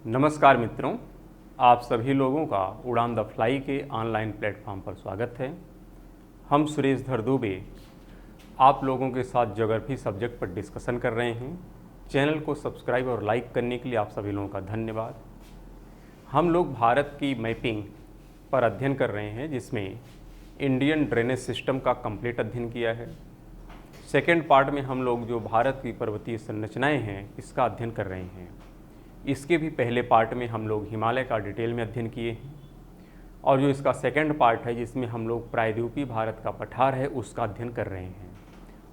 नमस्कार मित्रों, आप सभी लोगों का उड़ान द फ्लाई के ऑनलाइन प्लेटफॉर्म पर स्वागत है। हम सुरेश धर दुबे आप लोगों के साथ ज्योग्राफी सब्जेक्ट पर डिस्कशन कर रहे हैं। चैनल को सब्सक्राइब और लाइक करने के लिए आप सभी लोगों का धन्यवाद। हम लोग भारत की मैपिंग पर अध्ययन कर रहे हैं, जिसमें इंडियन ड्रेनेज सिस्टम का कंप्लीट अध्ययन किया है। सेकेंड पार्ट में हम लोग जो भारत की पर्वतीय संरचनाएँ हैं इसका अध्ययन कर रहे हैं। इसके भी पहले पार्ट में हम लोग हिमालय का डिटेल में अध्ययन किए हैं, और जो इसका सेकंड पार्ट है जिसमें हम लोग प्रायद्वीपीय भारत का पठार है उसका अध्ययन कर रहे हैं।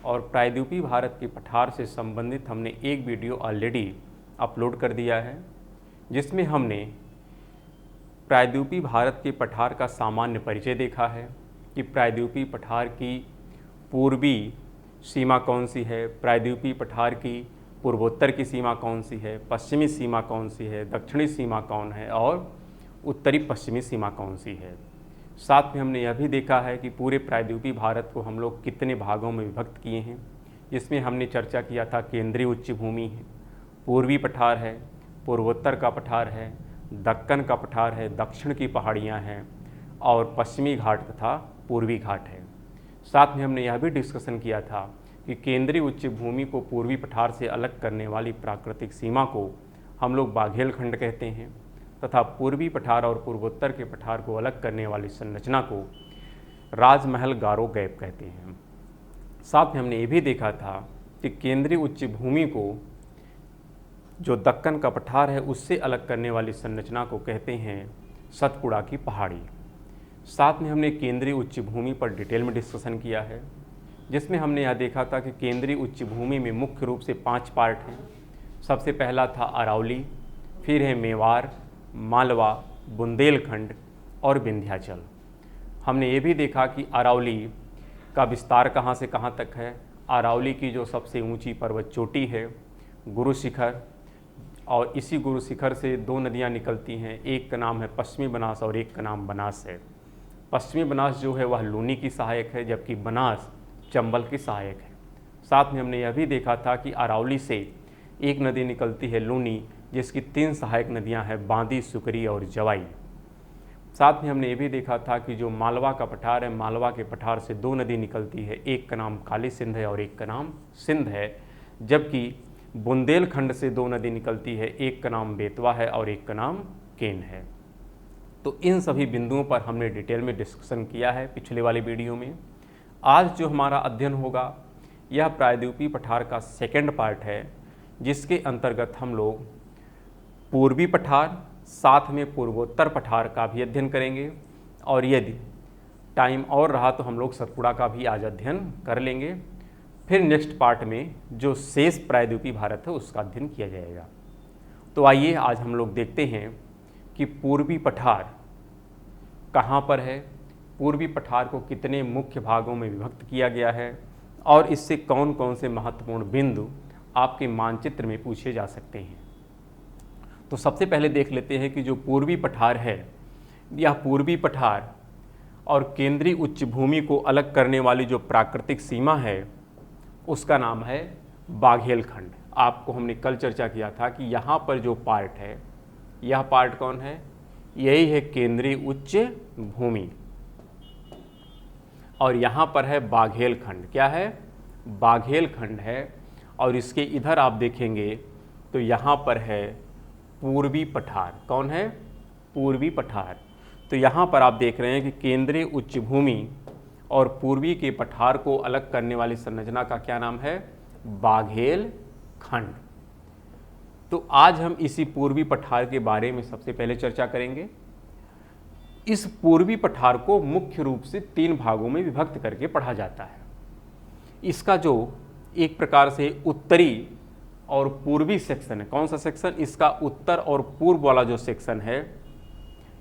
और प्रायद्वीपीय भारत के पठार से संबंधित हमने एक वीडियो ऑलरेडी अपलोड कर दिया है, जिसमें हमने प्रायद्वीपीय भारत के पठार का सामान्य परिचय देखा है कि प्रायद्वीपीय पठार की पूर्वी सीमा कौन सी है, प्रायद्वीपीय पठार की पूर्वोत्तर की सीमा कौन सी है, पश्चिमी सीमा कौन सी है, दक्षिणी सीमा कौन है और उत्तरी पश्चिमी सीमा कौन सी है। साथ में हमने यह भी देखा है कि पूरे प्रायद्वीपीय भारत को हम लोग कितने भागों में विभक्त किए हैं, जिसमें हमने चर्चा किया था केंद्रीय उच्च भूमि है, पूर्वी पठार है, पूर्वोत्तर का पठार है, दक्कन का पठार है, दक्षिण की पहाड़ियाँ हैं और पश्चिमी घाट तथा पूर्वी घाट है। साथ में हमने यह भी डिस्कशन किया था कि केंद्रीय उच्च भूमि को पूर्वी पठार से अलग करने वाली प्राकृतिक सीमा को हम लोग बाघेल खंड कहते हैं, तथा पूर्वी पठार और पूर्वोत्तर के पठार को अलग करने वाली संरचना को राजमहल गारो गैप कहते हैं। साथ में हमने ये भी देखा था कि केंद्रीय उच्च भूमि को जो दक्कन का पठार है उससे अलग करने वाली संरचना को कहते हैं सतपुड़ा की पहाड़ी। साथ में हमने केंद्रीय उच्च भूमि पर डिटेल में डिस्कशन किया है, जिसमें हमने यह देखा था कि केंद्रीय उच्च भूमि में मुख्य रूप से 5 पार्ट हैं। सबसे पहला था अरावली, फिर है मेवाड़, मालवा, बुंदेलखंड और विंध्याचल। हमने ये भी देखा कि अरावली का विस्तार कहाँ से कहाँ तक है। अरावली की जो सबसे ऊंची पर्वत चोटी है गुरु शिखर, और इसी गुरु शिखर से 2 नदियाँ निकलती हैं, एक का नाम है पश्चिमी बनास और एक का नाम बनास है। पश्चिमी बनास जो है वह लूनी की सहायक है, जबकि बनास चंबल की सहायक है। साथ में हमने यह भी देखा था कि अरावली से एक नदी निकलती है लूनी, जिसकी 3 सहायक नदियां हैं बांदी, सुकरी और जवाई। साथ में हमने ये भी देखा था कि जो मालवा का पठार है, मालवा के पठार से 2 नदी निकलती है, एक का नाम काली सिंध है और एक का नाम सिंध है, जबकि बुंदेलखंड से 2 नदी निकलती है, एक का नाम बेतवा है और एक का नाम केन है। तो इन सभी बिंदुओं पर हमने डिटेल में डिस्कशन किया है पिछले वाली वीडियो में। आज जो हमारा अध्ययन होगा यह प्रायद्वीपीय पठार का सेकंड पार्ट है, जिसके अंतर्गत हम लोग पूर्वी पठार साथ में पूर्वोत्तर पठार का भी अध्ययन करेंगे, और यदि टाइम और रहा तो हम लोग सतपुड़ा का भी आज अध्ययन कर लेंगे। फिर नेक्स्ट पार्ट में जो शेष प्रायद्वीपीय भारत है उसका अध्ययन किया जाएगा। तो आइए आज हम लोग देखते हैं कि पूर्वी पठार कहाँ पर है, पूर्वी पठार को कितने मुख्य भागों में विभक्त किया गया है, और इससे कौन कौन से महत्वपूर्ण बिंदु आपके मानचित्र में पूछे जा सकते हैं। तो सबसे पहले देख लेते हैं कि जो पूर्वी पठार है, यह पूर्वी पठार और केंद्रीय उच्च भूमि को अलग करने वाली जो प्राकृतिक सीमा है उसका नाम है बाघेल खंड। आपको हमने कल चर्चा किया था कि यहाँ पर जो पार्ट है, यह पार्ट कौन है, यही है केंद्रीय उच्च भूमि, और यहाँ पर है बाघेल खंड। क्या है, बाघेल खंड है। और इसके इधर आप देखेंगे तो यहाँ पर है पूर्वी पठार। कौन है, पूर्वी पठार। तो यहाँ पर आप देख रहे हैं कि केंद्रीय उच्च भूमि और पूर्वी के पठार को अलग करने वाली संरचना का क्या नाम है, बाघेल खंड। तो आज हम इसी पूर्वी पठार के बारे में सबसे पहले चर्चा करेंगे। इस पूर्वी पठार को मुख्य रूप से 3 भागों में विभक्त करके पढ़ा जाता है। इसका जो एक प्रकार से उत्तरी और पूर्वी सेक्शन है, कौन सा सेक्शन, इसका उत्तर और पूर्व वाला जो सेक्शन है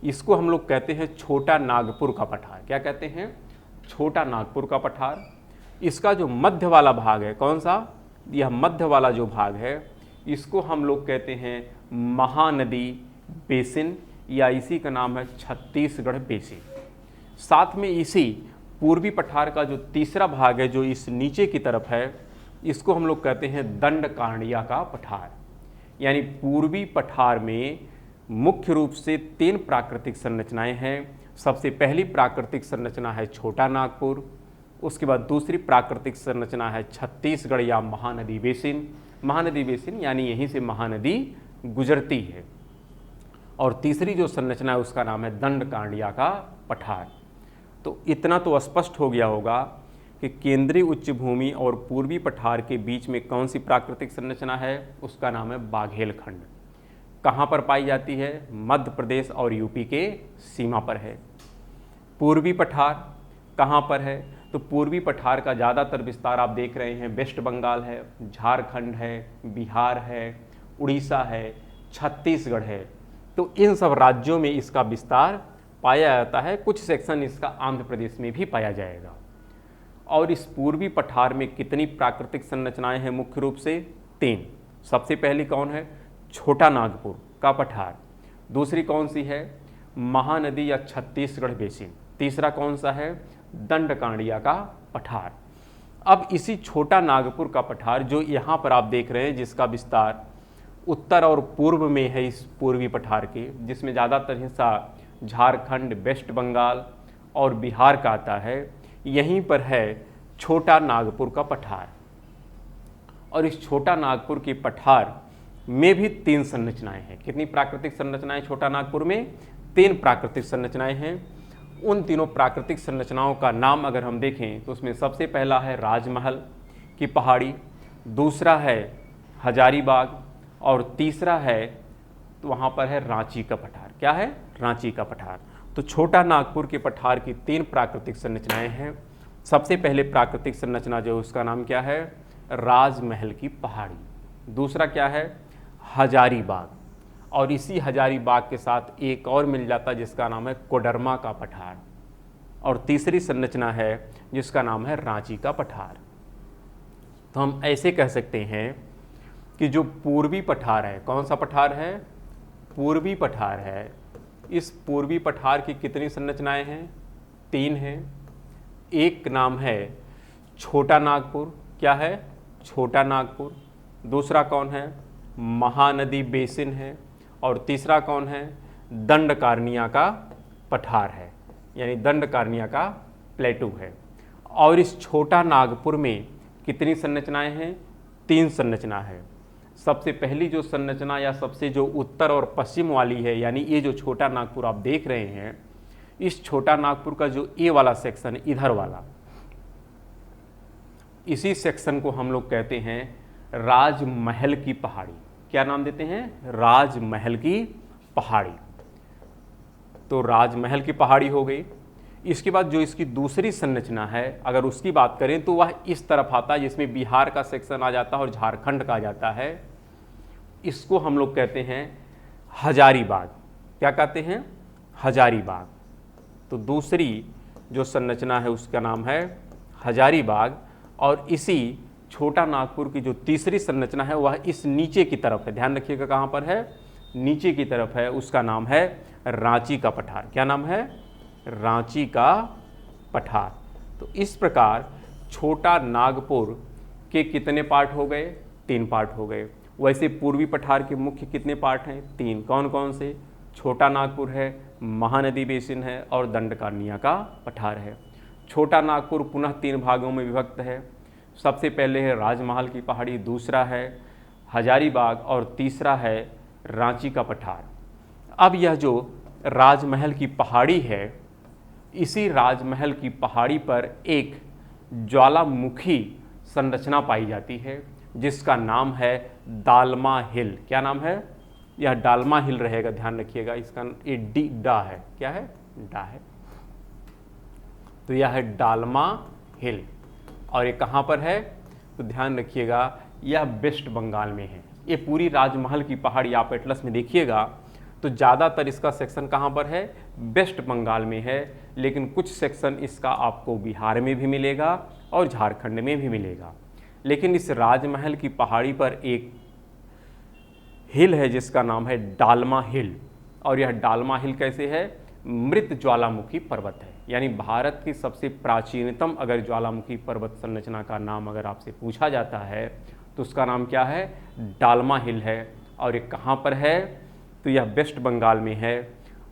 इसको हम लोग कहते हैं छोटा नागपुर का पठार। क्या कहते हैं, छोटा नागपुर का पठार। इसका जो मध्य वाला भाग है, कौन सा, यह मध्य वाला जो भाग है इसको हम लोग कहते हैं महानदी बेसिन, या इसी का नाम है छत्तीसगढ़ बेसिन। साथ में इसी पूर्वी पठार का जो तीसरा भाग है जो इस नीचे की तरफ है, इसको हम लोग कहते हैं दंडकारण्य का पठार। यानी पूर्वी पठार में मुख्य रूप से 3 प्राकृतिक संरचनाएं हैं। सबसे पहली प्राकृतिक संरचना है छोटा नागपुर, उसके बाद दूसरी प्राकृतिक संरचना है छत्तीसगढ़ या महानदी बेसिन। महानदी बेसिन यानी यहीं से महानदी गुजरती है। और तीसरी जो संरचना है उसका नाम है दंडकारण्य का पठार। तो इतना तो स्पष्ट हो गया होगा कि केंद्रीय उच्च भूमि और पूर्वी पठार के बीच में कौन सी प्राकृतिक संरचना है, उसका नाम है बाघेलखंड। कहाँ पर पाई जाती है? मध्य प्रदेश और यूपी के सीमा पर है। पूर्वी पठार कहाँ पर है? तो पूर्वी पठार का ज़्यादातर विस्तार आप देख रहे हैं वेस्ट बंगाल है, झारखंड है, बिहार है, उड़ीसा है, छत्तीसगढ़ है। तो इन सब राज्यों में इसका विस्तार पाया जाता है। कुछ सेक्शन इसका आंध्र प्रदेश में भी पाया जाएगा। और इस पूर्वी पठार में कितनी प्राकृतिक संरचनाएं हैं? मुख्य रूप से 3। सबसे पहली कौन है? छोटा नागपुर का पठार। दूसरी कौन सी है? महानदी या छत्तीसगढ़ बेसिन। तीसरा कौन सा है? दंडकारण्य का पठार। अब इसी छोटा नागपुर का पठार जो यहाँ पर आप देख रहे हैं, जिसका विस्तार उत्तर और पूर्व में है इस पूर्वी पठार के, जिसमें ज़्यादातर हिस्सा झारखंड, वेस्ट बंगाल और बिहार का आता है, यहीं पर है छोटा नागपुर का पठार। और इस छोटा नागपुर के पठार में भी 3 संरचनाएं हैं। कितनी प्राकृतिक संरचनाएं छोटा नागपुर में? 3 प्राकृतिक संरचनाएं हैं। उन तीनों प्राकृतिक संरचनाओं का नाम अगर हम देखें तो उसमें सबसे पहला है राजमहल की पहाड़ी, दूसरा है हजारीबाग और तीसरा है तो वहाँ पर है रांची का पठार। क्या है? रांची का पठार। तो छोटा नागपुर के पठार की 3 प्राकृतिक संरचनाएं हैं। सबसे पहले प्राकृतिक संरचना जो उसका नाम क्या है? राजमहल की पहाड़ी। दूसरा क्या है? हजारीबाग। और इसी हजारीबाग के साथ एक और मिल जाता है जिसका नाम है कोडरमा का पठार। और तीसरी संरचना है जिसका नाम है रांची का पठार। तो हम ऐसे कह सकते हैं कि जो पूर्वी पठार है, कौन सा पठार है? पूर्वी पठार है। इस पूर्वी पठार की कितनी संरचनाएं हैं? 3 हैं। एक नाम है छोटा नागपुर। क्या है? छोटा नागपुर। दूसरा कौन है? महानदी बेसिन है। और तीसरा कौन है? दंडकारण्य का पठार है, यानी दंडकारण्य का प्लेटू है। और इस छोटा नागपुर में कितनी संरचनाएं हैं? 3 संरचना है। सबसे पहली जो संरचना या सबसे जो उत्तर और पश्चिम वाली है, यानी ये जो छोटा नागपुर आप देख रहे हैं, इस छोटा नागपुर का जो ए वाला सेक्शन इधर वाला, इसी सेक्शन को हम लोग कहते हैं राजमहल की पहाड़ी। क्या नाम देते हैं? राजमहल की पहाड़ी। तो राजमहल की पहाड़ी हो गई। इसके बाद जो इसकी दूसरी संरचना है, अगर उसकी बात करें तो वह इस तरफ आता है, जिसमें बिहार का सेक्शन आ जाता है और झारखंड का आ जाता है। इसको हम लोग कहते हैं हजारीबाग। क्या कहते हैं? हजारीबाग। तो दूसरी जो संरचना है उसका नाम है हजारीबाग। और इसी छोटा नागपुर की जो तीसरी संरचना है वह इस नीचे की तरफ है। ध्यान रखिएगा कहाँ पर है? नीचे की तरफ है। उसका नाम है रांची का पठार। क्या नाम है? रांची का पठार। तो इस प्रकार छोटा नागपुर के कितने पार्ट हो गए? 3 पार्ट हो गए। वैसे पूर्वी पठार के मुख्य कितने पार्ट हैं? 3। कौन कौन से? छोटा नागपुर है, महानदी बेसिन है और दंडकारण्य का पठार है। छोटा नागपुर पुनः 3 भागों में विभक्त है। सबसे पहले है राजमहल की पहाड़ी, दूसरा है हजारीबाग और तीसरा है रांची का पठार। अब यह जो राजमहल की पहाड़ी है, इसी राजमहल की पहाड़ी पर एक ज्वालामुखी संरचना पाई जाती है जिसका नाम है दालमा हिल। क्या नाम है? यह डालमा हिल रहेगा, ध्यान रखिएगा। इसका ये डा है। क्या है? डा है। तो यह है डालमा हिल। और ये कहाँ पर है? तो ध्यान रखिएगा, यह वेस्ट बंगाल में है। ये पूरी राजमहल की पहाड़ी आप एटलस में देखिएगा तो ज़्यादातर इसका सेक्शन कहाँ पर है? वेस्ट बंगाल में है। लेकिन कुछ सेक्शन इसका आपको बिहार में भी मिलेगा और झारखंड में भी मिलेगा। लेकिन इस राजमहल की पहाड़ी पर एक हिल है जिसका नाम है डालमा हिल। और यह डालमा हिल कैसे है? मृत ज्वालामुखी पर्वत है। यानी भारत की सबसे प्राचीनतम अगर ज्वालामुखी पर्वत संरचना का नाम अगर आपसे पूछा जाता है तो उसका नाम क्या है? डालमा हिल है। और ये कहाँ पर है? तो यह वेस्ट बंगाल में है।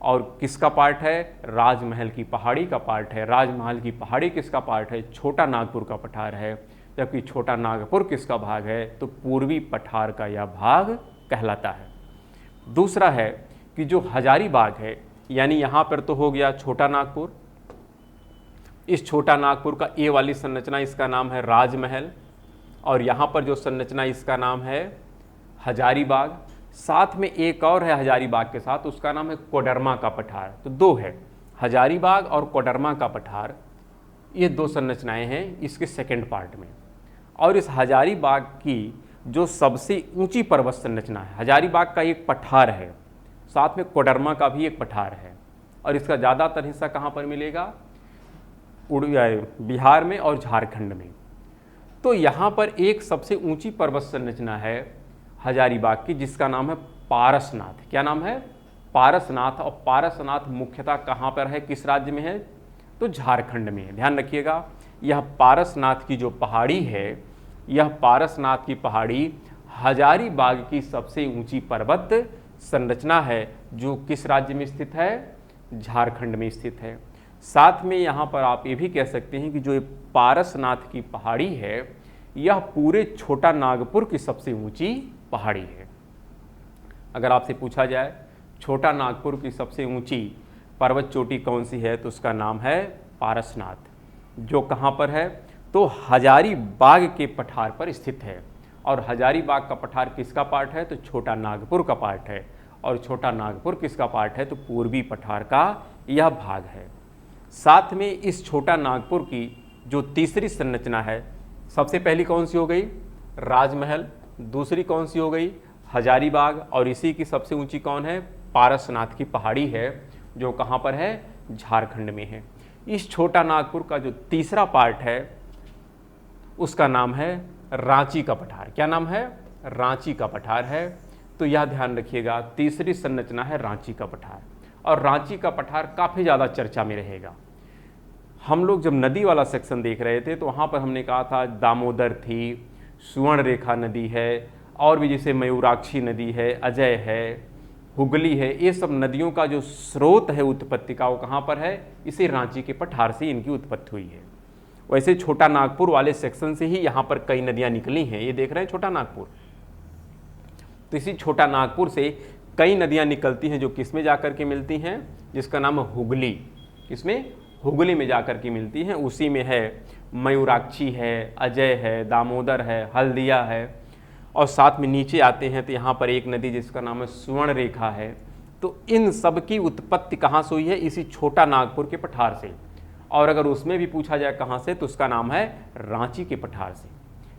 और किसका पार्ट है? राजमहल की पहाड़ी का पार्ट है। राजमहल की पहाड़ी किसका पार्ट है? छोटा नागपुर का पठार है। जबकि छोटा नागपुर किसका भाग है? तो पूर्वी पठार का यह भाग कहलाता है। दूसरा है कि जो हजारीबाग है, यानी यहाँ पर तो हो गया छोटा नागपुर। इस छोटा नागपुर का ए वाली संरचना, इसका नाम है राजमहल, और यहाँ पर जो संरचना इसका नाम है हजारीबाग। साथ में एक और है हजारीबाग के साथ, उसका नाम है कोडरमा का पठार। तो दो है, हजारीबाग और कोडरमा का पठार, ये दो संरचनाएं हैं इसके सेकंड पार्ट में। और इस हजारीबाग की जो सबसे ऊंची पर्वत संरचना है, हजारीबाग का एक पठार है, साथ में कोडरमा का भी एक पठार है, और इसका ज़्यादातर हिस्सा कहाँ पर मिलेगा? बिहार में और झारखंड में। तो यहाँ पर एक सबसे ऊंची पर्वत संरचना है हजारीबाग की, जिसका नाम है पारसनाथ। क्या नाम है? पारसनाथ। और पारसनाथ मुख्यतः कहाँ पर है, किस राज्य में है? तो झारखंड में है। ध्यान रखिएगा, यह पारसनाथ की जो पहाड़ी है, यह पारसनाथ की पहाड़ी हजारीबाग की सबसे ऊंची पर्वत संरचना है, जो किस राज्य में स्थित है? झारखंड में स्थित है। साथ में यहाँ पर आप ये भी कह सकते हैं कि जो पारसनाथ की पहाड़ी है, यह पूरे छोटा नागपुर की सबसे ऊंची पहाड़ी है। अगर आपसे पूछा जाए छोटा नागपुर की सबसे ऊंची पर्वत चोटी कौन सी है, तो उसका नाम है पारसनाथ, जो कहाँ पर है? तो हजारीबाग के पठार पर स्थित है। और हजारीबाग का पठार किसका पार्ट है? तो छोटा नागपुर का पार्ट है। और छोटा नागपुर किसका पार्ट है? तो पूर्वी पठार का यह भाग है। साथ में इस छोटा नागपुर की जो तीसरी संरचना है, सबसे पहली कौन सी हो गई? राजमहल। दूसरी कौन सी हो गई? हजारीबाग। और इसी की सबसे ऊंची कौन है? पारसनाथ की पहाड़ी है, जो कहाँ पर है? झारखंड में है। इस छोटा नागपुर का जो तीसरा पार्ट है, उसका नाम है रांची का पठार। क्या नाम है? रांची का पठार है। तो यह ध्यान रखिएगा, तीसरी संरचना है रांची का पठार। और रांची का पठार काफ़ी ज़्यादा चर्चा में रहेगा। हम लोग जब नदी वाला सेक्शन देख रहे थे, तो वहाँ पर हमने कहा था दामोदर थी, सुवर्ण रेखा नदी है, और भी जैसे मयूराक्षी नदी है, अजय है, हुगली है। ये सब नदियों का जो स्रोत है उत्पत्ति का, वो कहाँ पर है? इसी रांची के पठार से इनकी उत्पत्ति हुई है। वैसे छोटा नागपुर वाले सेक्शन से ही यहाँ पर कई नदियाँ निकली हैं। ये देख रहे हैं छोटा नागपुर, तो इसी छोटा नागपुर से कई नदियाँ निकलती हैं, जो किस में जाकर के मिलती हैं? जिसका नाम है हुगली। किसमें? हुगली में जाकर के मिलती हैं। उसी में है मयूराक्षी है, अजय है, दामोदर है, हल्दिया है। और साथ में नीचे आते हैं तो यहाँ पर एक नदी जिसका नाम है सुवर्ण रेखा है। तो इन सब की उत्पत्ति कहाँ से हुई है? इसी छोटा नागपुर के पठार से। और अगर उसमें भी पूछा जाए कहाँ से, तो उसका नाम है रांची के पठार से।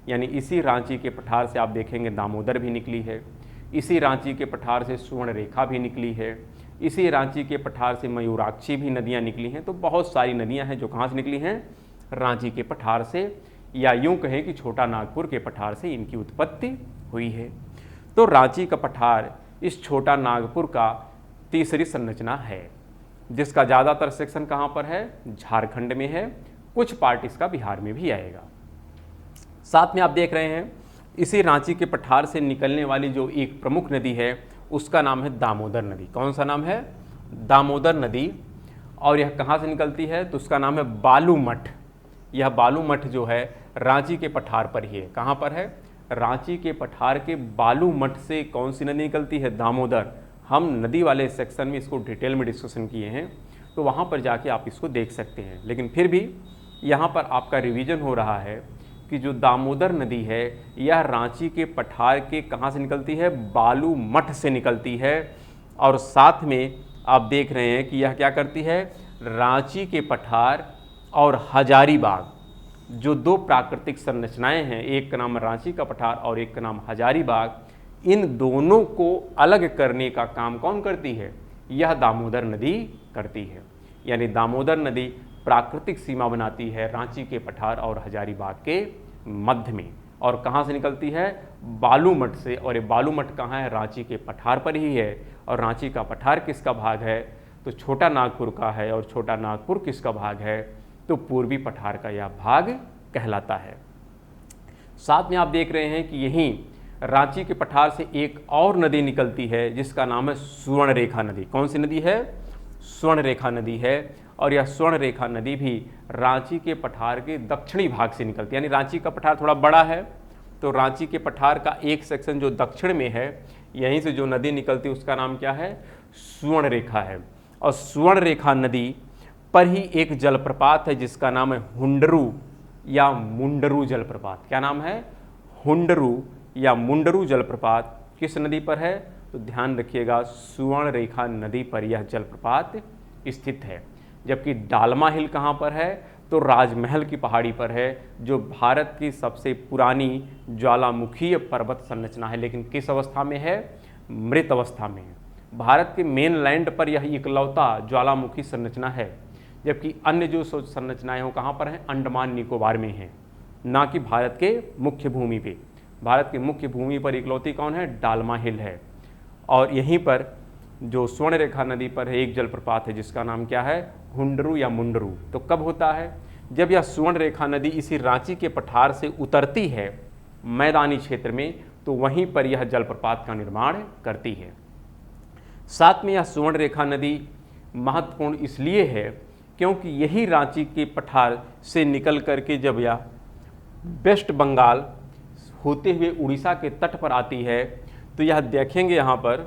यानी इसी रांची के पठार से आप देखेंगे दामोदर भी निकली है, इसी रांची के पठार से सुवर्ण रेखा भी निकली है, इसी रांची के पठार से मयूराक्षी भी नदियाँ निकली हैं। तो बहुत सारी नदियाँ हैं जो कहाँ से निकली हैं? रांची के पठार से, या यूँ कहें कि छोटा नागपुर के पठार से इनकी उत्पत्ति हुई है। तो रांची का पठार इस छोटा नागपुर का तीसरी संरचना है, जिसका ज़्यादातर सेक्शन कहाँ पर है? झारखंड में है। कुछ पार्ट इसका बिहार में भी आएगा। साथ में आप देख रहे हैं इसी रांची के पठार से निकलने वाली जो एक प्रमुख नदी है, उसका नाम है दामोदर नदी। कौन सा नाम है? दामोदर नदी। और यह कहाँ से निकलती है? तो उसका नाम है बालूमठ। यह बालूमठ जो है रांची के पठार पर ही है। कहाँ पर है? रांची के पठार के बालूमठ से कौन सी नदी निकलती है? दामोदर। हम नदी वाले सेक्शन में इसको डिटेल में डिस्कशन किए हैं, तो वहाँ पर जाके आप इसको देख सकते हैं। लेकिन फिर भी यहाँ पर आपका रिवीजन हो रहा है कि जो दामोदर नदी है, यह रांची के पठार के कहाँ से निकलती है? बालूमठ से निकलती है। और साथ में आप देख रहे हैं कि यह क्या करती है? रांची के पठार और हजारीबाग, जो दो प्राकृतिक संरचनाएं हैं, एक का नाम रांची का पठार और एक का नाम हजारीबाग, इन दोनों को अलग करने का काम कौन करती है? यह दामोदर नदी करती है। यानी दामोदर नदी प्राकृतिक सीमा बनाती है रांची के पठार और हजारीबाग के मध्य में। और कहाँ से निकलती है? बालूमठ से। और ये बालूमठ कहाँ है? रांची के पठार पर ही है। और रांची का पठार किसका भाग है? तो छोटा नागपुर का है। और छोटा नागपुर किसका भाग है? तो पूर्वी पठार का यह भाग कहलाता है। साथ में आप देख रहे हैं कि यहीं रांची के पठार से एक और नदी निकलती है जिसका नाम है सुवर्णरेखा नदी। कौन सी नदी है? सुवर्णरेखा नदी है। और यह सुवर्णरेखा नदी भी रांची के पठार के दक्षिणी भाग से निकलती है, यानी रांची का पठार थोड़ा बड़ा है, तो रांची के पठार का एक सेक्शन जो दक्षिण में है, यहीं से जो नदी निकलती है उसका नाम क्या है? सुवर्णरेखा है। और सुवर्णरेखा नदी पर ही एक जलप्रपात है जिसका नाम है हुंडरू या मुंडरू जलप्रपात। क्या नाम है? हुंडरू या मुंडरू जलप्रपात। किस नदी पर है? तो ध्यान रखिएगा, सुवर्णरेखा नदी पर यह जलप्रपात स्थित है। जबकि डालमा हिल कहाँ पर है? तो राजमहल की पहाड़ी पर है, जो भारत की सबसे पुरानी ज्वालामुखीय पर्वत संरचना है। लेकिन किस अवस्था में है? मृत अवस्था में है। भारत के मेन लैंड पर यह इकलौता ज्वालामुखी संरचना है, जबकि अन्य जो संरचनाएं हैं कहाँ पर हैं? अंडमान निकोबार में हैं, ना कि भारत के मुख्य भूमि पे। भारत की मुख्य भूमि पर इकलौती कौन है? डालमा हिल है। और यहीं पर जो स्वर्णरेखा नदी पर है एक जलप्रपात है जिसका नाम क्या है? हुंडरू या मुंडरू। तो कब होता है? जब यह स्वर्णरेखा नदी इसी रांची के पठार से उतरती है मैदानी क्षेत्र में, तो वहीं पर यह जलप्रपात का निर्माण करती है। साथ में यह स्वर्णरेखा नदी महत्वपूर्ण इसलिए है क्योंकि यही रांची के पठार से निकल करके जब यह वेस्ट बंगाल होते हुए उड़ीसा के तट पर आती है, तो यह देखेंगे यहाँ पर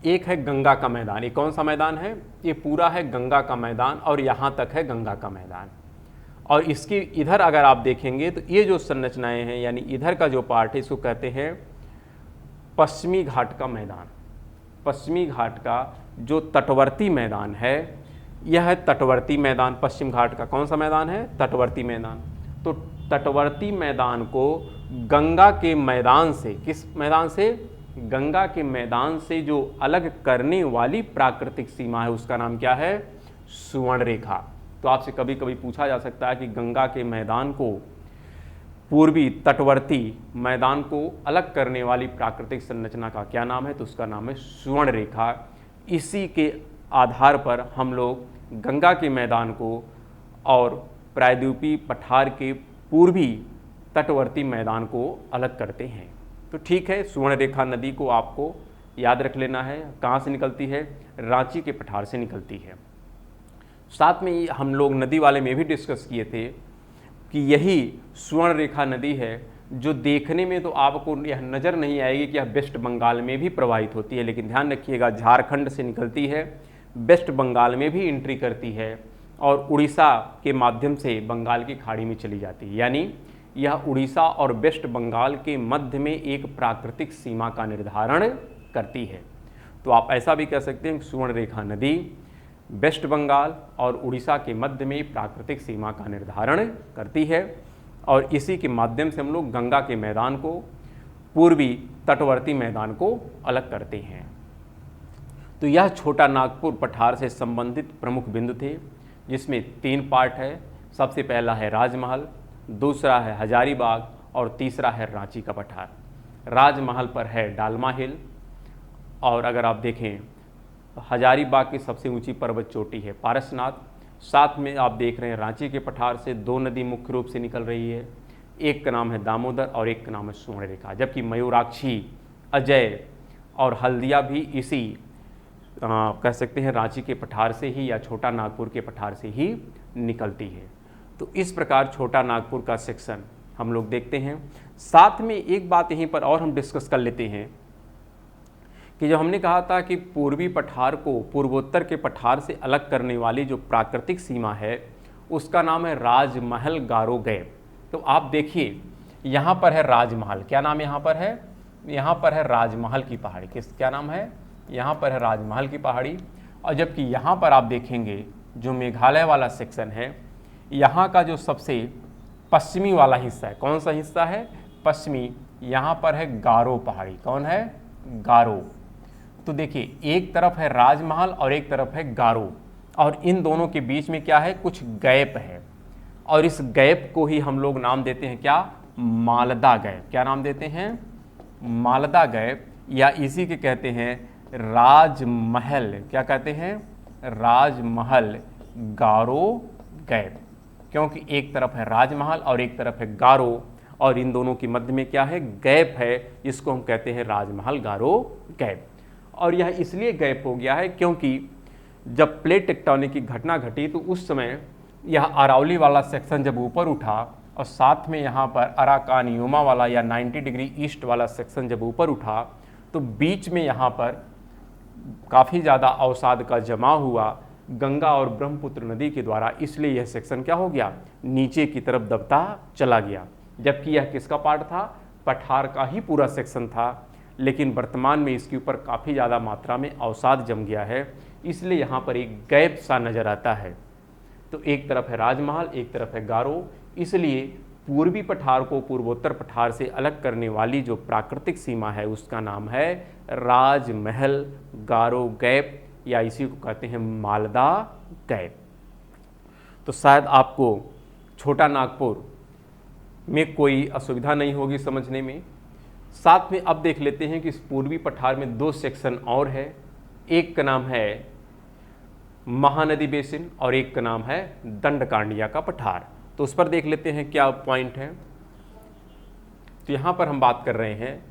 एक है गंगा का मैदान। ये कौन सा मैदान है? ये पूरा है गंगा का मैदान, और यहाँ तक है गंगा का मैदान। और इसकी इधर अगर आप देखेंगे तो ये जो संरचनाएं हैं, यानी इधर का जो पार्ट है, इसको कहते हैं पश्चिमी घाट का मैदान। पश्चिमी घाट का जो तटवर्ती मैदान है, यह है तटवर्ती मैदान। पश्चिम घाट का कौन सा मैदान है? तटवर्ती मैदान। तो तटवर्ती मैदान को गंगा के मैदान से, किस मैदान से? गंगा के मैदान से जो अलग करने वाली प्राकृतिक सीमा है उसका नाम क्या है? सुवर्णरेखा। तो आपसे कभी कभी पूछा जा सकता है कि गंगा के मैदान को, पूर्वी तटवर्ती मैदान को अलग करने वाली प्राकृतिक संरचना का क्या नाम है? तो उसका नाम है सुवर्णरेखा। इसी के आधार पर हम लोग गंगा के मैदान को और प्रायद्वीपीय पठार के पूर्वी तटवर्ती मैदान को अलग करते हैं। तो ठीक है, सुवर्णरेखा नदी को आपको याद रख लेना है। कहाँ से निकलती है? रांची के पठार से निकलती है। साथ में हम लोग नदी वाले में भी डिस्कस किए थे कि यही सुवर्णरेखा नदी है जो देखने में तो आपको यह नज़र नहीं आएगी कि यह वेस्ट बंगाल में भी प्रवाहित होती है, लेकिन ध्यान रखिएगा झारखंड से निकलती है, वेस्ट बंगाल में भी एंट्री करती है और उड़ीसा के माध्यम से बंगाल की खाड़ी में चली जाती है। यानी यह उड़ीसा और वेस्ट बंगाल के मध्य में एक प्राकृतिक सीमा का निर्धारण करती है। तो आप ऐसा भी कह सकते हैं कि सुवर्णरेखा नदी वेस्ट बंगाल और उड़ीसा के मध्य में प्राकृतिक सीमा का निर्धारण करती है, और इसी के माध्यम से हम लोग गंगा के मैदान को, पूर्वी तटवर्ती मैदान को अलग करते हैं। तो यह छोटा नागपुर पठार से संबंधित प्रमुख बिंदु थे, जिसमें 3 पार्ट है। सबसे पहला है राजमहल, दूसरा है हजारीबाग और तीसरा है रांची का पठार। राजमहल पर है डालमा हिल, और अगर आप देखें हजारीबाग की सबसे ऊंची पर्वत चोटी है पारसनाथ। साथ में आप देख रहे हैं रांची के पठार से 2 नदी मुख्य रूप से निकल रही है, एक का नाम है दामोदर और एक का नाम है सुवर्णरेखा। जबकि मयूराक्षी, अजय और हल्दिया भी इसी कह सकते हैं रांची के पठार से ही या छोटा नागपुर के पठार से ही निकलती है। तो इस प्रकार छोटा नागपुर का सेक्शन हम लोग देखते हैं। साथ में एक बात यहीं पर और हम डिस्कस कर लेते हैं कि जब हमने कहा था कि पूर्वी पठार को पूर्वोत्तर के पठार से अलग करने वाली जो प्राकृतिक सीमा है उसका नाम है राजमहल गारो गैप। तो आप देखिए यहाँ पर है राजमहल, क्या नाम यहाँ पर है? यहाँ पर है राजमहल की पहाड़ी। क्या नाम है? यहाँ पर है राजमहल की पहाड़ी। और जबकि यहाँ पर आप देखेंगे जो मेघालय वाला सेक्शन है, यहाँ का जो सबसे पश्चिमी वाला हिस्सा है, कौन सा हिस्सा है? पश्चिमी। यहाँ पर है गारो पहाड़ी। कौन है? गारो। तो देखिए एक तरफ है राजमहल और एक तरफ है गारो, और इन दोनों के बीच में क्या है? कुछ गैप है, और इस गैप को ही हम लोग नाम देते हैं क्या? मालदा गैप। क्या नाम देते हैं? मालदा गैप, या इसी के कहते हैं राजमहल। क्या कहते हैं? राजमहल गारो गैप, क्योंकि एक तरफ है राजमहल और एक तरफ है गारो, और इन दोनों के मध्य में क्या है, गैप है, इसको हम कहते हैं राजमहल गारो गैप। और यह इसलिए गैप हो गया है क्योंकि जब प्लेट टेक्टोनिक की घटना घटी तो उस समय यह अरावली वाला सेक्शन जब ऊपर उठा और साथ में यहाँ पर अराकानियोमा वाला या 90 डिग्री ईस्ट वाला सेक्शन जब ऊपर उठा तो बीच में यहाँ पर काफ़ी ज़्यादा अवसाद का जमा हुआ गंगा और ब्रह्मपुत्र नदी के द्वारा, इसलिए यह सेक्शन क्या हो गया, नीचे की तरफ दबता चला गया। जबकि यह किसका पार्ट था, पठार का ही पूरा सेक्शन था, लेकिन वर्तमान में इसके ऊपर काफ़ी ज़्यादा मात्रा में अवसाद जम गया है, इसलिए यहाँ पर एक गैप सा नज़र आता है। तो एक तरफ है राजमहल, एक तरफ है गारो, इसलिए पूर्वी पठार को पूर्वोत्तर पठार से अलग करने वाली जो प्राकृतिक सीमा है उसका नाम है राजमहल गारो गैप, या इसी को कहते हैं मालदा गैप। तो शायद आपको छोटा नागपुर में कोई असुविधा नहीं होगी समझने में। साथ में अब देख लेते हैं कि इस पूर्वी पठार में दो सेक्शन और है, एक का नाम है महानदी बेसिन और एक का नाम है दंडकांडिया का पठार। तो उस पर देख लेते हैं क्या पॉइंट है। तो यहाँ पर हम बात कर रहे हैं,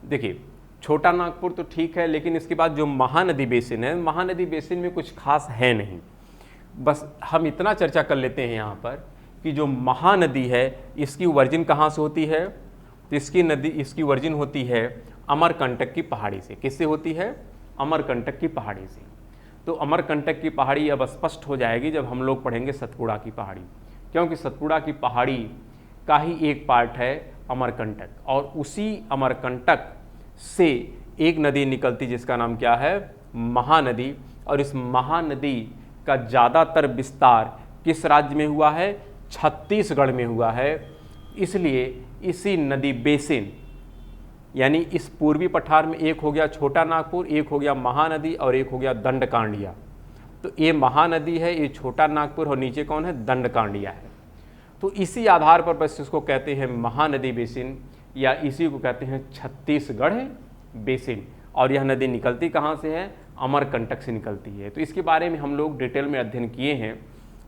देखिए छोटा नागपुर तो ठीक है, लेकिन इसके बाद जो महानदी बेसिन है, महानदी बेसिन में कुछ खास है नहीं। बस हम इतना चर्चा कर लेते हैं यहाँ पर कि जो महानदी है इसकी वर्जिन कहाँ से होती है, तो इसकी वर्जिन होती है अमरकंटक की पहाड़ी से। किससे होती है, अमरकंटक की पहाड़ी से। तो अमरकंटक की पहाड़ी अब स्पष्ट हो जाएगी जब हम लोग पढ़ेंगे सतपुड़ा की पहाड़ी, क्योंकि सतपुड़ा की पहाड़ी का ही एक पार्ट है अमरकंटक, और उसी अमरकंटक से एक नदी निकलती जिसका नाम क्या है, महानदी। और इस महानदी का ज़्यादातर विस्तार किस राज्य में हुआ है, छत्तीसगढ़ में हुआ है। इसलिए इसी नदी बेसिन, यानी इस पूर्वी पठार में एक हो गया छोटा नागपुर, एक हो गया महानदी और एक हो गया दंडकांडिया। तो ये महानदी है, ये छोटा नागपुर, और नीचे कौन है, दंडकांडिया है। तो इसी आधार पर बस इसको कहते हैं महानदी बेसिन, या इसी को कहते हैं छत्तीसगढ़ बेसिन। और यह नदी निकलती कहाँ से है, अमरकंटक से निकलती है। तो इसके बारे में हम लोग डिटेल में अध्ययन किए हैं,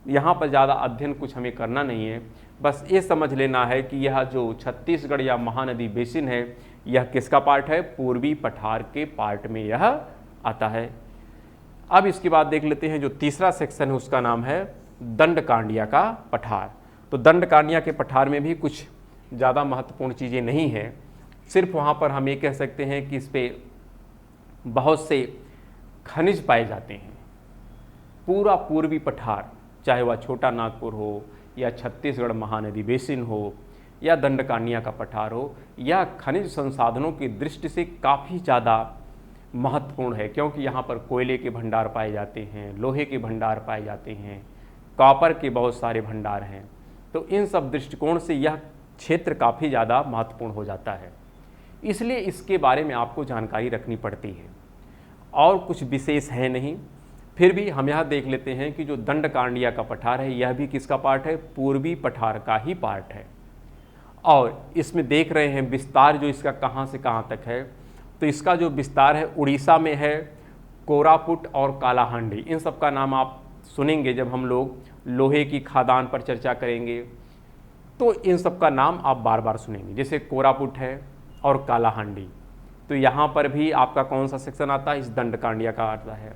यहाँ पर ज़्यादा अध्ययन कुछ हमें करना नहीं है। बस ये समझ लेना है कि यह जो छत्तीसगढ़ या महानदी बेसिन है यह किसका पार्ट है, पूर्वी पठार के पार्ट में यह आता है। अब इसके बाद देख लेते हैं जो तीसरा सेक्शन है उसका नाम है दंडकांडिया का पठार। तो दंडकांडिया के पठार में भी कुछ ज़्यादा महत्वपूर्ण चीज़ें नहीं हैं, सिर्फ वहाँ पर हम ये कह सकते हैं कि इस पर बहुत से खनिज पाए जाते हैं। पूरा पूर्वी पठार, चाहे वह छोटा नागपुर हो या छत्तीसगढ़ महानदी बेसिन हो या दंडकांडिया का पठार हो, यह खनिज संसाधनों की दृष्टि से काफ़ी ज़्यादा महत्वपूर्ण है, क्योंकि यहाँ पर कोयले के भंडार पाए जाते हैं, लोहे के भंडार पाए जाते हैं, कॉपर के बहुत सारे भंडार हैं। तो इन सब दृष्टिकोण से यह क्षेत्र काफ़ी ज़्यादा महत्वपूर्ण हो जाता है, इसलिए इसके बारे में आपको जानकारी रखनी पड़ती है। और कुछ विशेष है नहीं, फिर भी हम यह देख लेते हैं कि जो दंडकांडिया का पठार है यह भी किसका पार्ट है, पूर्वी पठार का ही पार्ट है। और इसमें देख रहे हैं विस्तार जो इसका कहाँ से कहाँ तक है, तो इसका जो विस्तार है उड़ीसा में है, कोरापुट और कालाहांडी, इन सब का नाम आप सुनेंगे जब हम लोग लोहे की खादान पर चर्चा करेंगे, तो इन सब का नाम आप बार बार सुनेंगे। जैसे कोरापुट है और कालाहांडी, तो यहाँ पर भी आपका कौन सा सेक्शन आता है, इस दंडकांडिया का आता है।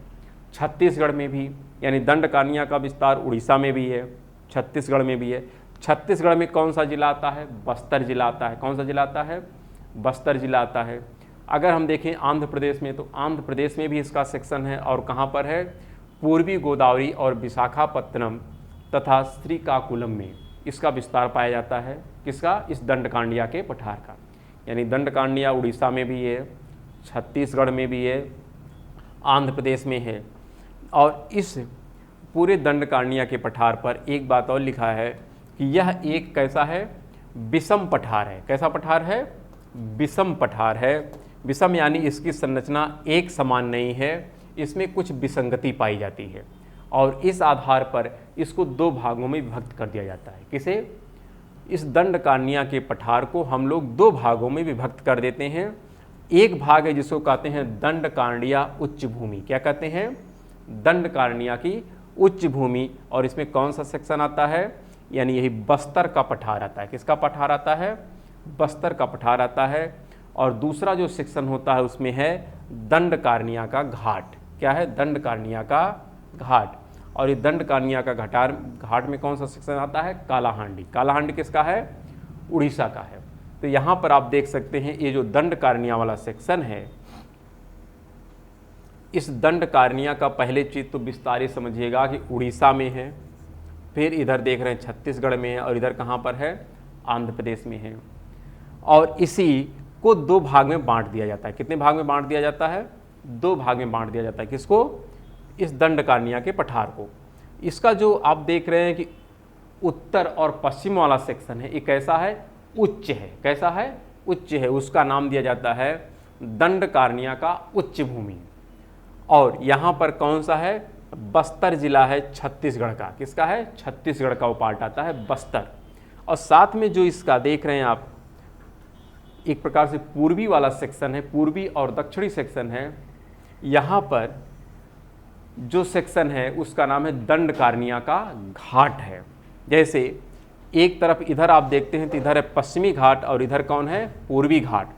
छत्तीसगढ़ में भी, यानी दंडकांडिया का विस्तार उड़ीसा में भी है, छत्तीसगढ़ में भी है। छत्तीसगढ़ में कौन सा जिला आता है, बस्तर जिला आता है। कौन सा जिला आता है, बस्तर जिला आता है। अगर हम देखें आंध्र प्रदेश में, तो आंध्र प्रदेश में भी इसका सेक्शन है, और कहाँ पर है, पूर्वी गोदावरी और विशाखापत्तनम तथा श्रीकाकुलम में इसका विस्तार पाया जाता है। किसका, इस दंडकांडिया के पठार का। यानी दंडकांडिया उड़ीसा में भी है, छत्तीसगढ़ में भी है, आंध्र प्रदेश में है। और इस पूरे दंडकांडिया के पठार पर एक बात और लिखा है कि यह एक कैसा है, विषम पठार है। कैसा पठार है, विषम पठार है। विषम यानी इसकी संरचना एक समान नहीं है, इसमें कुछ विसंगति पाई जाती है, और इस आधार पर इसको दो भागों में विभक्त कर दिया जाता है। किसे, इस दंडकांडिया के पठार को हम लोग दो भागों में विभक्त कर देते हैं। एक भाग है जिसको कहते हैं दंडकांडिया उच्च भूमि। क्या कहते हैं, दंडकांडिया की उच्च भूमि। और इसमें कौन सा सेक्शन आता है, यानी यही बस्तर का पठार आता है। किसका पठार आता है? बस्तर का पठार आता है। और दूसरा जो सेक्शन होता है उसमें है दंडकारनिया का घाट। क्या है? दंडकारनिया का घाट। और ये दंडकारनिया का घाट में कौन सा सेक्शन आता है? कालाहांडी। कालाहांडी किसका है? उड़ीसा का है। तो यहाँ पर आप देख सकते हैं ये जो दंडकारनिया वाला सेक्शन है, इस दंडकारनिया का पहले चीज़ तो विस्तारित समझिएगा कि उड़ीसा में है, फिर इधर देख रहे हैं छत्तीसगढ़ में है, और इधर कहाँ पर है? आंध्र प्रदेश में है। और इसी को दो भाग में बांट दिया जाता है। कितने भाग में बांट दिया जाता है? दो भाग में बांट दिया जाता है। किसको? इस दंडकारनिया के पठार को। इसका जो आप देख रहे हैं कि उत्तर और पश्चिम वाला सेक्शन है, ये कैसा है? उच्च है। कैसा है? उच्च है। उसका नाम दिया जाता है दंडकारनिया का उच्च भूमि। और यहाँ पर कौन सा है? बस्तर जिला है छत्तीसगढ़ का। किसका है? छत्तीसगढ़ का वो पार्ट आता है बस्तर। और साथ में जो इसका देख रहे हैं आप, एक प्रकार से पूर्वी वाला सेक्शन है, पूर्वी और दक्षिणी सेक्शन है। यहाँ पर जो सेक्शन है उसका नाम है दंडकारनिया का घाट है। जैसे एक तरफ इधर आप देखते हैं तो इधर है पश्चिमी घाट और इधर कौन है? पूर्वी घाट।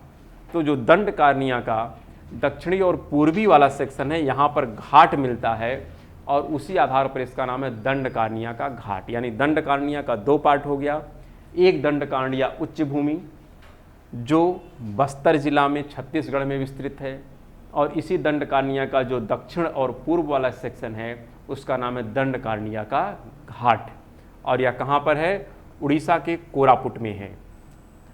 तो जो दंडकारनिया का दक्षिणी और पूर्वी वाला सेक्शन है, यहाँ पर घाट मिलता है और उसी आधार पर इसका नाम है दंडकारनिया का घाट। यानी दंडकारनिया का दो पार्ट हो गया। एक दंडकारनिया उच्च भूमि जो बस्तर जिला में छत्तीसगढ़ में विस्तृत है, और इसी दंडकारनिया का जो दक्षिण और पूर्व वाला सेक्शन है उसका नाम है दंडकारनिया का घाट। और यह कहाँ पर है? उड़ीसा के कोरापुट में है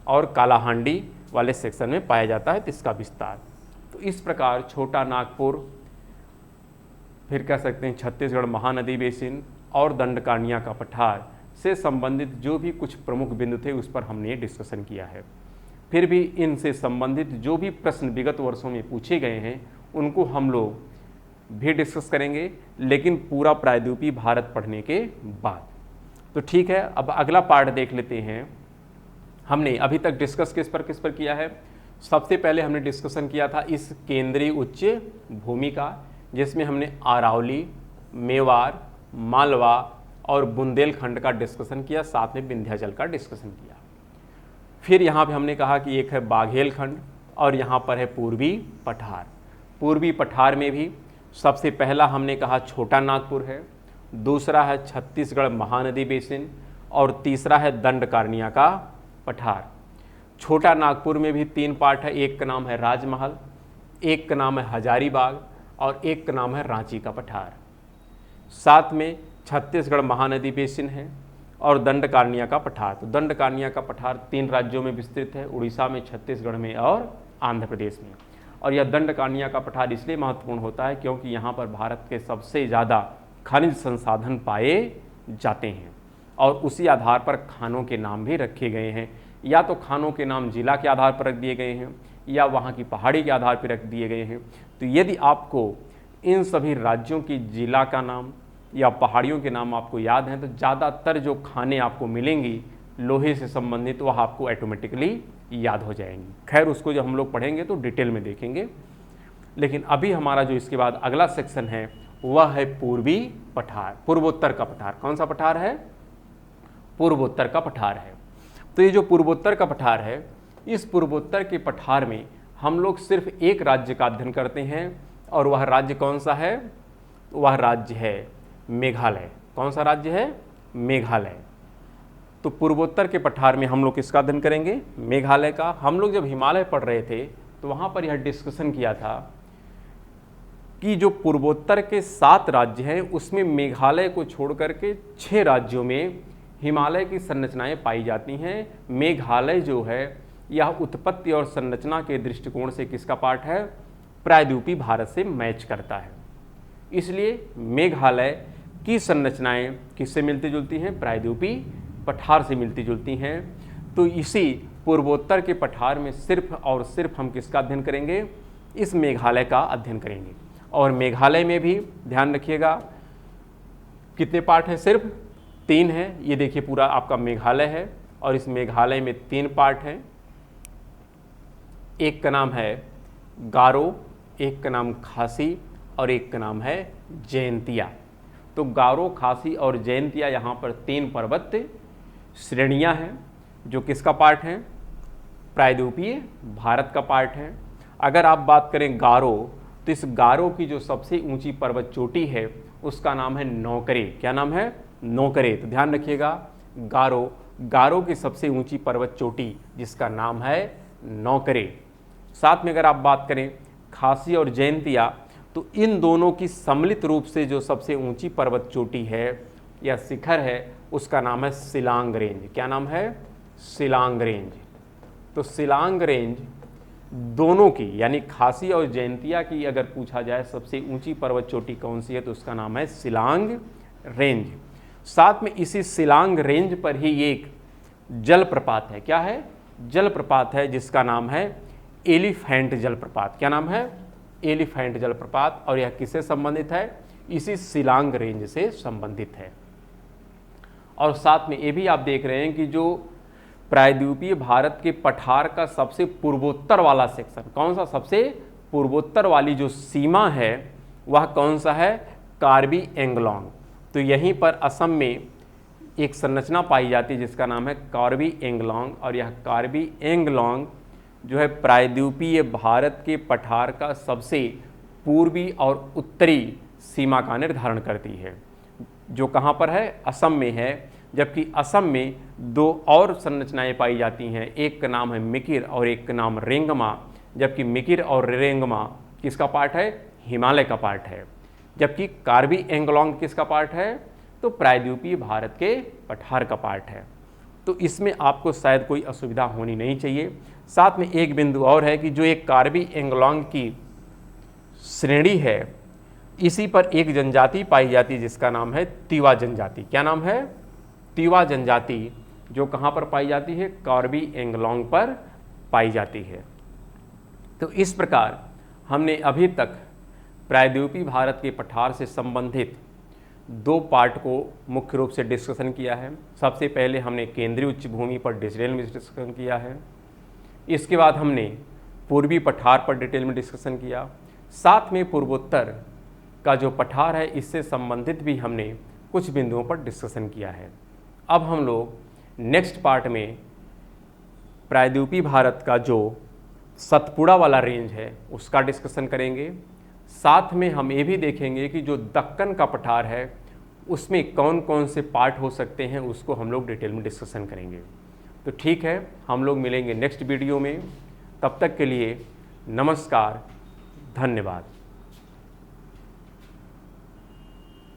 और कालाहांडी वाले सेक्शन में पाया जाता है। तो इसका विस्तार तो इस प्रकार छोटा नागपुर, फिर कह सकते हैं छत्तीसगढ़ महानदी बेसिन और दंडकारनिया का पठार से संबंधित जो भी कुछ प्रमुख बिंदु थे उस पर हमने डिस्कशन किया है। फिर भी इनसे संबंधित जो भी प्रश्न विगत वर्षों में पूछे गए हैं उनको हम लोग भी डिस्कस करेंगे, लेकिन पूरा प्रायद्वीपीय भारत पढ़ने के बाद। तो ठीक है, अब अगला पार्ट देख लेते हैं। हमने अभी तक डिस्कस किस पर किया है? सबसे पहले हमने डिस्कशन किया था इस केंद्रीय उच्च भूमि का, जिसमें हमने अरावली, मेवाड़, मालवा और बुंदेलखंड का डिस्कशन किया, साथ में विंध्याचल का डिस्कशन किया। फिर यहाँ पे हमने कहा कि एक है बाघेलखंड और यहाँ पर है पूर्वी पठार। पूर्वी पठार में भी सबसे पहला हमने कहा छोटा नागपुर है, दूसरा है छत्तीसगढ़ महानदी बेसिन और तीसरा है दंडकारनिया का पठार। छोटा नागपुर में भी तीन पार्ट है, एक का नाम है राजमहल, एक का नाम है हजारीबाग और एक का नाम है रांची का पठार। साथ में छत्तीसगढ़ महानदी बेसिन है और दंडकारनिया का पठार। तो दंडकारनिया का पठार तीन राज्यों में विस्तृत है, उड़ीसा में, छत्तीसगढ़ में और आंध्र प्रदेश में। और यह दंडकारनिया का पठार इसलिए महत्वपूर्ण होता है क्योंकि यहाँ पर भारत के सबसे ज़्यादा खनिज संसाधन पाए जाते हैं और उसी आधार पर खानों के नाम भी रखे गए हैं। या तो खानों के नाम जिला के आधार पर रख दिए गए हैं या वहाँ की पहाड़ी के आधार पर रख दिए गए हैं। तो यदि आपको इन सभी राज्यों की जिला का नाम या पहाड़ियों के नाम आपको याद हैं तो ज़्यादातर जो खाने आपको मिलेंगी लोहे से संबंधित वह आपको ऑटोमेटिकली याद हो जाएंगी। खैर उसको जब हम लोग पढ़ेंगे तो डिटेल में देखेंगे, लेकिन अभी हमारा जो इसके बाद अगला सेक्शन है वह है पूर्वी पठार, पूर्वोत्तर का पठार। कौन सा पठार है? पूर्वोत्तर का पठार है। तो ये जो पूर्वोत्तर का पठार है, इस पूर्वोत्तर के पठार में हम लोग सिर्फ एक राज्य का अध्ययन करते हैं और वह राज्य कौन सा है? वह राज्य है मेघालय। कौन सा राज्य है? मेघालय। तो पूर्वोत्तर के पठार में हम लोग किसका अध्ययन करेंगे? मेघालय का। हम लोग जब हिमालय पढ़ रहे थे तो वहाँ पर यह डिस्कशन किया था कि जो पूर्वोत्तर के 7 राज्य हैं उसमें मेघालय को छोड़ करके 6 राज्यों में हिमालय की संरचनाएं पाई जाती हैं। मेघालय जो है यह उत्पत्ति और संरचना के दृष्टिकोण से किसका पार्ट है? प्रायद्वीपीय भारत से मैच करता है। इसलिए मेघालय की संरचनाएं किससे मिलती जुलती हैं? प्रायद्वीपीय पठार से मिलती जुलती हैं। तो इसी पूर्वोत्तर के पठार में सिर्फ और सिर्फ हम किसका अध्ययन करेंगे? इस मेघालय का अध्ययन करेंगे। और मेघालय में भी ध्यान रखिएगा कितने पार्ट हैं? सिर्फ 3 हैं। ये देखिए पूरा आपका मेघालय है और इस मेघालय में 3 पार्ट हैं। एक का नाम है गारो, एक का नाम खासी और एक का नाम है जयंतिया। तो गारो, खासी और जयंतिया यहाँ पर 3 पर्वत श्रेणियां हैं जो किसका पार्ट हैं, प्रायद्वीपीय भारत का पार्ट है। अगर आप बात करें गारो, तो इस गारो की जो सबसे ऊंची पर्वत चोटी है उसका नाम है नौकरे। क्या नाम है, नौकरे। तो ध्यान रखिएगा, गारो की सबसे ऊंची पर्वत चोटी जिसका नाम है नौकरे। साथ में अगर आप बात करें खासी और जयंतिया, तो इन दोनों की सम्मिलित रूप से जो सबसे ऊंची पर्वत चोटी है या शिखर है उसका नाम है शिलांग रेंज। क्या नाम है, शिलांग रेंज। तो शिलांग रेंज दोनों की यानी खासी और जयंतिया की अगर पूछा जाए सबसे ऊंची पर्वत चोटी कौन सी है तो उसका नाम है शिलांग रेंज। साथ में इसी शिलांग रेंज पर ही एक जलप्रपात है। क्या है, जलप्रपात है जिसका नाम है एलिफेंट जलप्रपात। क्या नाम है, एलिफेंट जलप्रपात। और यह किससे संबंधित है, इसी शिलांग रेंज से संबंधित है। और साथ में ये भी आप देख रहे हैं कि जो प्रायद्वीपीय भारत के पठार का सबसे पूर्वोत्तर वाला सेक्शन, कौन सा, सबसे पूर्वोत्तर वाली जो सीमा है वह कौन सा है, कार्बी एंगलोंग। तो यहीं पर असम में एक संरचना पाई जाती है जिसका नाम है कार्बी एंगलोंग। और यह कार्बी एंगलोंग जो है प्रायद्वीपीय भारत के पठार का सबसे पूर्वी और उत्तरी सीमा का निर्धारण करती है, जो कहाँ पर है, असम में है। जबकि असम में दो और संरचनाएं पाई जाती हैं, एक का नाम है मिकिर और एक का नाम रेंगमा। जबकि मिकिर और रेंगमा किसका पार्ट है, हिमालय का पार्ट है। जबकि कार्बी एंगलोंग किसका पार्ट है, तो प्रायद्वीपीय भारत के पठार का पार्ट है। तो इसमें आपको शायद कोई असुविधा होनी नहीं चाहिए। साथ में एक बिंदु और है कि जो एक कार्बी एंगलोंग की श्रेणी है इसी पर एक जनजाति पाई जाती है जिसका नाम है तिवा जनजाति। क्या नाम है, तिवा जनजाति, जो कहाँ पर पाई जाती है, कार्बी एंगलोंग पर पाई जाती है। तो इस प्रकार हमने अभी तक प्रायद्वीपीय भारत के पठार से संबंधित दो पार्ट को मुख्य रूप से डिस्कशन किया है। सबसे पहले हमने केंद्रीय उच्च भूमि पर डिटेल में डिस्कशन किया है। इसके बाद हमने पूर्वी पठार पर डिटेल में डिस्कशन किया। साथ में पूर्वोत्तर का जो पठार है इससे संबंधित भी हमने कुछ बिंदुओं पर डिस्कशन किया है। अब हम लोग नेक्स्ट पार्ट में प्रायद्वीपीय भारत का जो सतपुड़ा वाला रेंज है उसका डिस्कशन करेंगे। साथ में हम ये भी देखेंगे कि जो दक्कन का पठार है उसमें कौन कौन से पार्ट हो सकते हैं, उसको हम लोग डिटेल में डिस्कशन करेंगे। तो ठीक है, हम लोग मिलेंगे नेक्स्ट वीडियो में। तब तक के लिए नमस्कार, धन्यवाद।